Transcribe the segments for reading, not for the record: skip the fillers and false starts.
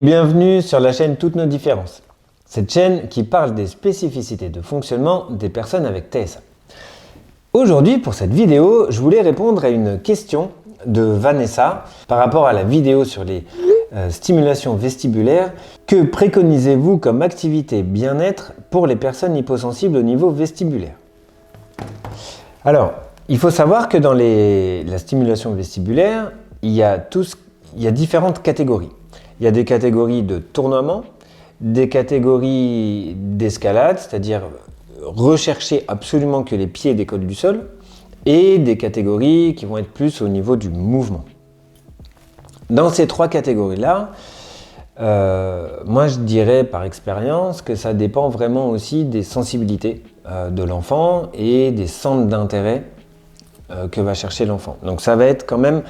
Bienvenue sur la chaîne Toutes nos différences. Cette chaîne qui parle des spécificités de fonctionnement des personnes avec TSA. Aujourd'hui, pour cette vidéo, je voulais répondre à une question de Vanessa par rapport à la vidéo sur les stimulations vestibulaires. Que préconisez-vous comme activité bien-être pour les personnes hyposensibles au niveau vestibulaire? Alors, il faut savoir que dans la stimulation vestibulaire, il y a différentes catégories. Il y a des catégories de tournoiement, des catégories d'escalade, c'est-à-dire rechercher absolument que les pieds décollent du sol, et des catégories qui vont être plus au niveau du mouvement. Dans ces trois catégories-là, moi je dirais par expérience que ça dépend vraiment aussi des sensibilités de l'enfant et des centres d'intérêt que va chercher l'enfant. Donc ça va être quand même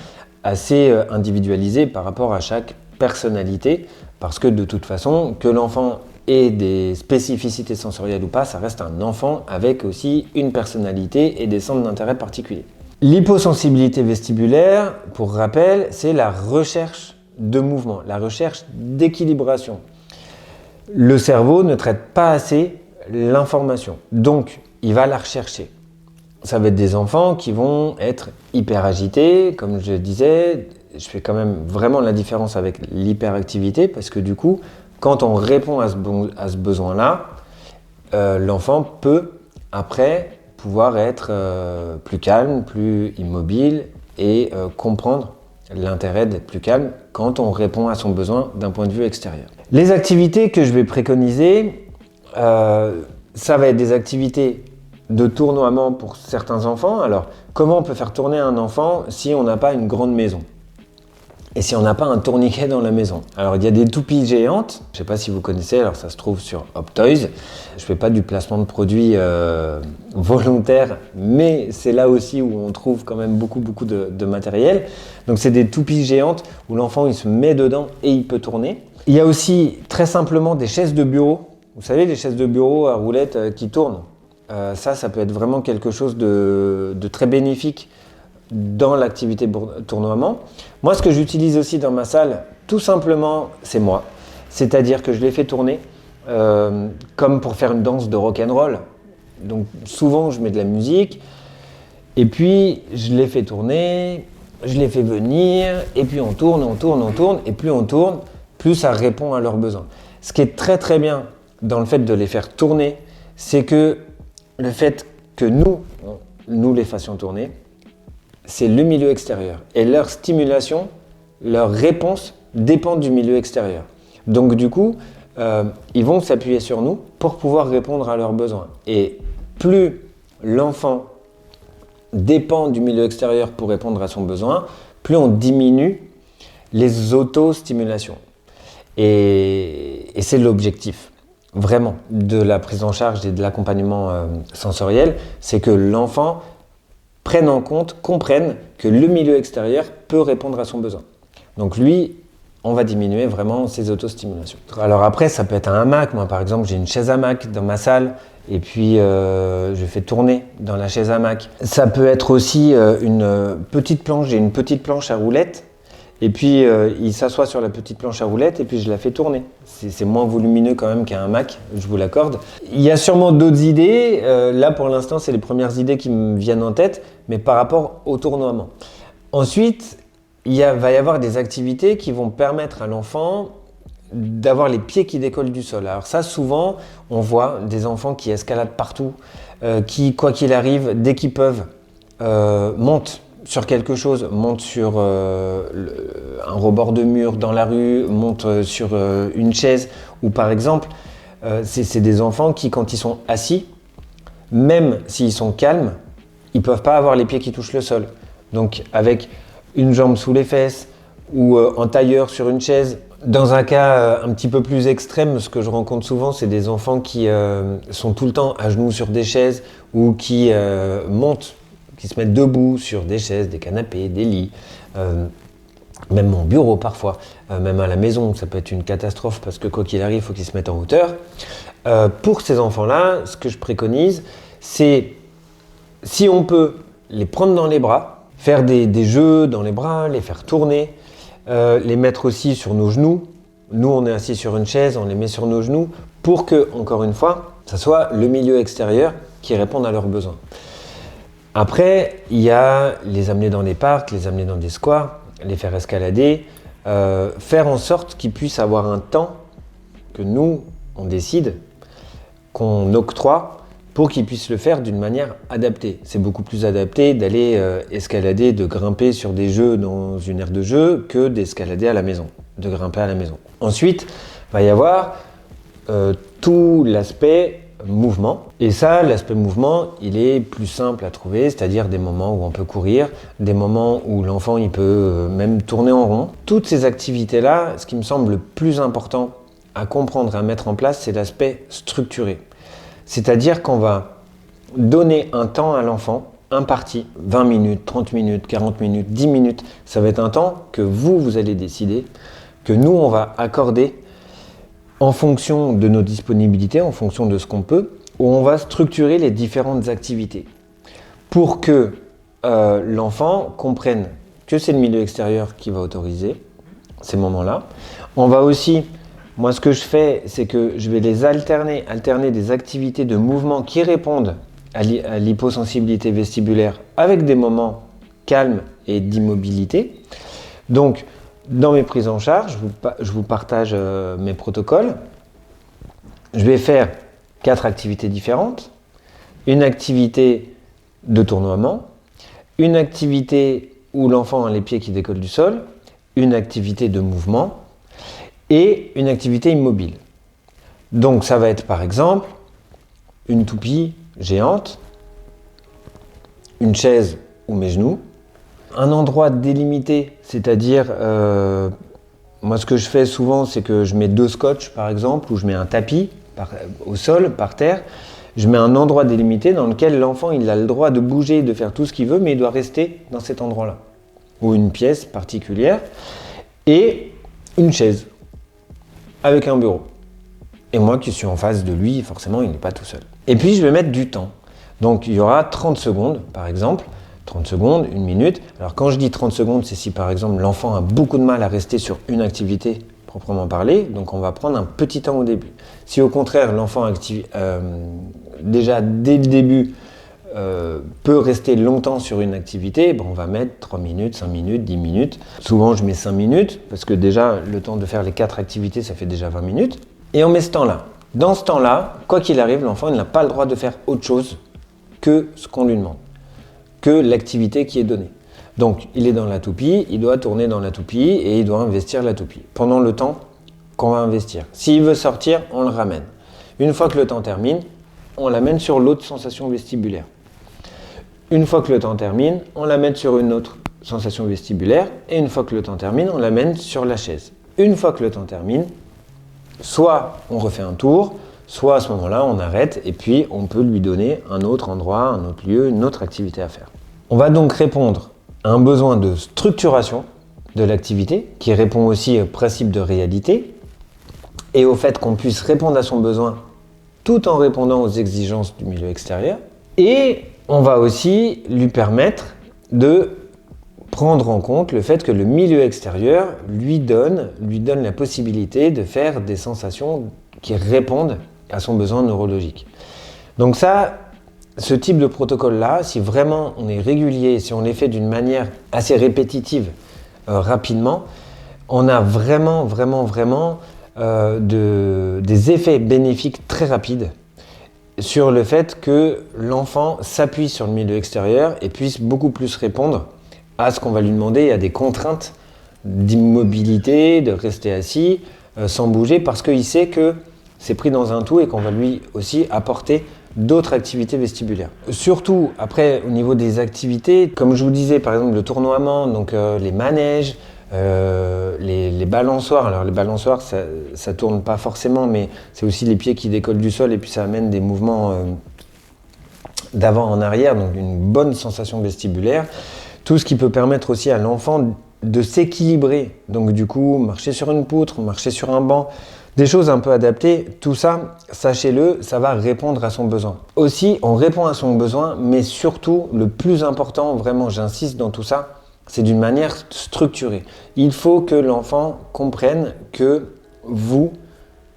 assez individualisé par rapport à chaque personnalité, parce que de toute façon, que l'enfant ait des spécificités sensorielles ou pas, ça reste un enfant avec aussi une personnalité et des centres d'intérêt particuliers. L'hyposensibilité vestibulaire, pour rappel, c'est la recherche de mouvement, la recherche d'équilibration. Le cerveau ne traite pas assez l'information, donc il va la rechercher. Ça va être des enfants qui vont être hyper agités, comme je disais. Je fais quand même vraiment la différence avec l'hyperactivité parce que du coup, quand on répond à ce besoin-là, l'enfant peut après pouvoir être plus calme, plus immobile et comprendre l'intérêt d'être plus calme quand on répond à son besoin d'un point de vue extérieur. Les activités que je vais préconiser, ça va être des activités de tournoiement pour certains enfants. Alors, comment on peut faire tourner un enfant si on n'a pas une grande maison ? Et si on n'a pas un tourniquet dans la maison? Alors il y a des toupies géantes, je ne sais pas si vous connaissez, alors ça se trouve sur Optoys. Je ne fais pas du placement de produits volontaire, mais c'est là aussi où on trouve quand même beaucoup de matériel. Donc c'est des toupies géantes où l'enfant il se met dedans et il peut tourner. Il y a aussi très simplement des chaises de bureau. Vous savez, les chaises de bureau à roulettes qui tournent. Ça peut être vraiment quelque chose de très bénéfique dans l'activité tournoiement. Moi, ce que j'utilise aussi dans ma salle, tout simplement, c'est moi. C'est-à-dire que je les fais tourner comme pour faire une danse de rock'n'roll. Donc souvent, je mets de la musique et puis je les fais tourner, je les fais venir et puis on tourne et plus on tourne, plus ça répond à leurs besoins. Ce qui est très très bien dans le fait de les faire tourner, c'est que le fait que nous les fassions tourner, c'est le milieu extérieur. Et leur stimulation, leur réponse dépend du milieu extérieur. Donc du coup, ils vont s'appuyer sur nous pour pouvoir répondre à leurs besoins. Et plus l'enfant dépend du milieu extérieur pour répondre à son besoin, plus on diminue les auto-stimulations. Et c'est l'objectif, vraiment, de la prise en charge et de l'accompagnement sensoriel, c'est que l'enfant prennent en compte, comprennent que le milieu extérieur peut répondre à son besoin. Donc lui, on va diminuer vraiment ses autostimulations. Alors après, ça peut être un hamac. Moi, par exemple, j'ai une chaise hamac dans ma salle et puis je fais tourner dans la chaise hamac. Ça peut être aussi une petite planche. J'ai une petite planche à roulettes et puis il s'assoit sur la petite planche à roulettes et puis je la fais tourner. C'est moins volumineux quand même qu'un hamac, je vous l'accorde. Il y a sûrement d'autres idées. Là, pour l'instant, c'est les premières idées qui me viennent en tête, mais par rapport au tournoiement. Ensuite, va y avoir des activités qui vont permettre à l'enfant d'avoir les pieds qui décollent du sol. Alors ça, souvent, on voit des enfants qui escaladent partout, qui, quoi qu'il arrive, dès qu'ils peuvent, montent sur quelque chose, montent sur un rebord de mur dans la rue, montent sur une chaise, ou par exemple, c'est des enfants qui, quand ils sont assis, même s'ils sont calmes, ils ne peuvent pas avoir les pieds qui touchent le sol. Donc avec une jambe sous les fesses ou en tailleur sur une chaise. Dans un cas un petit peu plus extrême, ce que je rencontre souvent, c'est des enfants qui sont tout le temps à genoux sur des chaises ou qui montent, qui se mettent debout sur des chaises, des canapés, des lits, même mon bureau parfois, même à la maison, ça peut être une catastrophe parce que quoi qu'il arrive, il faut qu'ils se mettent en hauteur. Pour ces enfants-là, ce que je préconise, c'est si on peut les prendre dans les bras, faire des jeux dans les bras, les faire tourner, les mettre aussi sur nos genoux, Nous, on est assis sur une chaise, on les met sur nos genoux pour que, encore une fois, ça soit le milieu extérieur qui réponde à leurs besoins. Après, il y a les amener dans les parcs, les amener dans des squares, les faire escalader, faire en sorte qu'ils puissent avoir un temps que nous, on décide, qu'on octroie, pour qu'ils puissent le faire d'une manière adaptée. C'est beaucoup plus adapté d'aller escalader, de grimper sur des jeux dans une aire de jeu que d'escalader à la maison, de grimper à la maison. Ensuite, il va y avoir tout l'aspect mouvement. Et ça, l'aspect mouvement, il est plus simple à trouver, c'est-à-dire des moments où on peut courir, des moments où l'enfant il peut même tourner en rond. Toutes ces activités-là, ce qui me semble le plus important à comprendre, à mettre en place, c'est l'aspect structuré. C'est-à-dire qu'on va donner un temps à l'enfant imparti, 20 minutes, 30 minutes, 40 minutes, 10 minutes. Ça va être un temps que vous allez décider, que nous, on va accorder en fonction de nos disponibilités, en fonction de ce qu'on peut, où on va structurer les différentes activités pour que l'enfant comprenne que c'est le milieu extérieur qui va autoriser ces moments-là. On va aussi... Moi, ce que je fais, c'est que je vais les alterner des activités de mouvement qui répondent à l'hyposensibilité vestibulaire avec des moments calmes et d'immobilité. Donc, dans mes prises en charge, je vous partage mes protocoles. Je vais faire 4 activités différentes. Une activité de tournoiement, une activité où l'enfant a les pieds qui décollent du sol, une activité de mouvement, et une activité immobile. Donc ça va être par exemple une toupie géante, une chaise ou mes genoux, un endroit délimité, c'est-à-dire moi ce que je fais souvent c'est que je mets 2 scotch par exemple, ou je mets un tapis au sol, par terre, je mets un endroit délimité dans lequel l'enfant il a le droit de bouger, de faire tout ce qu'il veut, mais il doit rester dans cet endroit-là, ou une pièce particulière, et une chaise avec un bureau. Et moi qui suis en face de lui, forcément, il n'est pas tout seul. Et puis, je vais mettre du temps. Donc, il y aura 30 secondes, par exemple. 30 secondes, 1 minute. Alors, quand je dis 30 secondes, c'est si, par exemple, l'enfant a beaucoup de mal à rester sur une activité proprement parlée. Donc, on va prendre un petit temps au début. Si, au contraire, l'enfant déjà, dès le début, peut rester longtemps sur une activité, on va mettre 3 minutes, 5 minutes, 10 minutes. Souvent, je mets 5 minutes, parce que déjà, le temps de faire les 4 activités, ça fait déjà 20 minutes. Et on met ce temps-là. Dans ce temps-là, quoi qu'il arrive, l'enfant n'a pas le droit de faire autre chose que ce qu'on lui demande, que l'activité qui est donnée. Donc, il est dans la toupie, il doit tourner dans la toupie et il doit investir la toupie pendant le temps qu'on va investir. S'il veut sortir, on le ramène. Une fois que le temps termine, on l'amène sur l'autre sensation vestibulaire. Une fois que le temps termine, on l'amène sur une autre sensation vestibulaire, et une fois que le temps termine, on l'amène sur la chaise. Une fois que le temps termine, soit on refait un tour, soit à ce moment-là, on arrête, et puis on peut lui donner un autre endroit, un autre lieu, une autre activité à faire. On va donc répondre à un besoin de structuration de l'activité, qui répond aussi au principe de réalité, et au fait qu'on puisse répondre à son besoin tout en répondant aux exigences du milieu extérieur, et on va aussi lui permettre de prendre en compte le fait que le milieu extérieur lui donne la possibilité de faire des sensations qui répondent à son besoin neurologique. Donc ça, ce type de protocole-là, si vraiment on est régulier, si on les fait d'une manière assez répétitive, rapidement, on a vraiment des effets bénéfiques très rapides sur le fait que l'enfant s'appuie sur le milieu extérieur et puisse beaucoup plus répondre à ce qu'on va lui demander, à des contraintes d'immobilité, de rester assis, sans bouger, parce qu'il sait que c'est pris dans un tout et qu'on va lui aussi apporter d'autres activités vestibulaires. Surtout, après, au niveau des activités, comme je vous disais, par exemple, le tournoiement, donc les manèges, les balançoires. Alors les balançoires, ça tourne pas forcément, mais c'est aussi les pieds qui décollent du sol et puis ça amène des mouvements d'avant en arrière, donc une bonne sensation vestibulaire. Tout ce qui peut permettre aussi à l'enfant de s'équilibrer. Donc du coup, marcher sur une poutre, marcher sur un banc, des choses un peu adaptées. Tout ça, sachez-le, ça va répondre à son besoin. Aussi, on répond à son besoin, mais surtout, le plus important, vraiment, j'insiste dans tout ça, c'est d'une manière structurée. Il faut que l'enfant comprenne que vous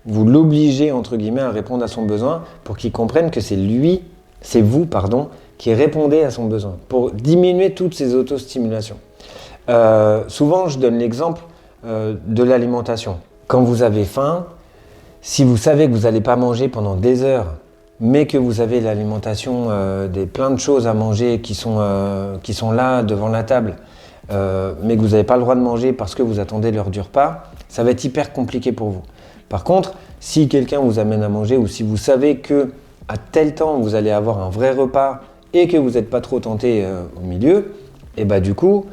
l'obligez entre guillemets à répondre à son besoin pour qu'il comprenne que c'est vous, qui répondez à son besoin, pour diminuer toutes ces auto-stimulations. Souvent, je donne l'exemple de l'alimentation. Quand vous avez faim, si vous savez que vous n'allez pas manger pendant des heures, mais que vous avez l'alimentation, plein de choses à manger qui sont là devant la table, mais que vous n'avez pas le droit de manger parce que vous attendez l'heure du repas, ça va être hyper compliqué pour vous. Par contre, si quelqu'un vous amène à manger ou si vous savez que à tel temps vous allez avoir un vrai repas et que vous n'êtes pas trop tenté au milieu, et bah du coup,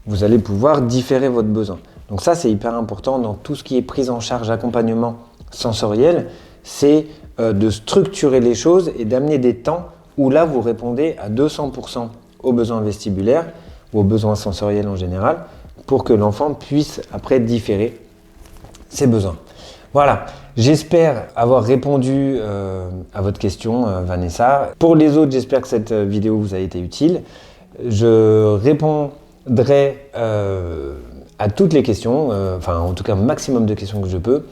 vous allez pouvoir différer votre besoin. Donc ça, c'est hyper important dans tout ce qui est prise en charge, accompagnement sensoriel, c'est de structurer les choses et d'amener des temps où là, vous répondez à 200% aux besoins vestibulaires ou aux besoins sensoriels en général pour que l'enfant puisse après différer ses besoins. Voilà, j'espère avoir répondu à votre question, Vanessa. Pour les autres, j'espère que cette vidéo vous a été utile. Je répondrai à toutes les questions, en tout cas un maximum de questions que je peux,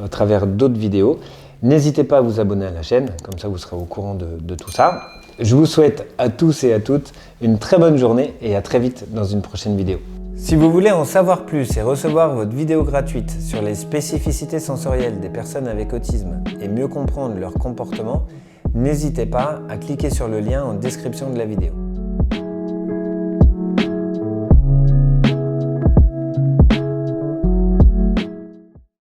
à travers d'autres vidéos. N'hésitez pas à vous abonner à la chaîne, comme ça vous serez au courant de tout ça. Je vous souhaite à tous et à toutes une très bonne journée et à très vite dans une prochaine vidéo. Si vous voulez en savoir plus et recevoir votre vidéo gratuite sur les spécificités sensorielles des personnes avec autisme et mieux comprendre leur comportement, n'hésitez pas à cliquer sur le lien en description de la vidéo.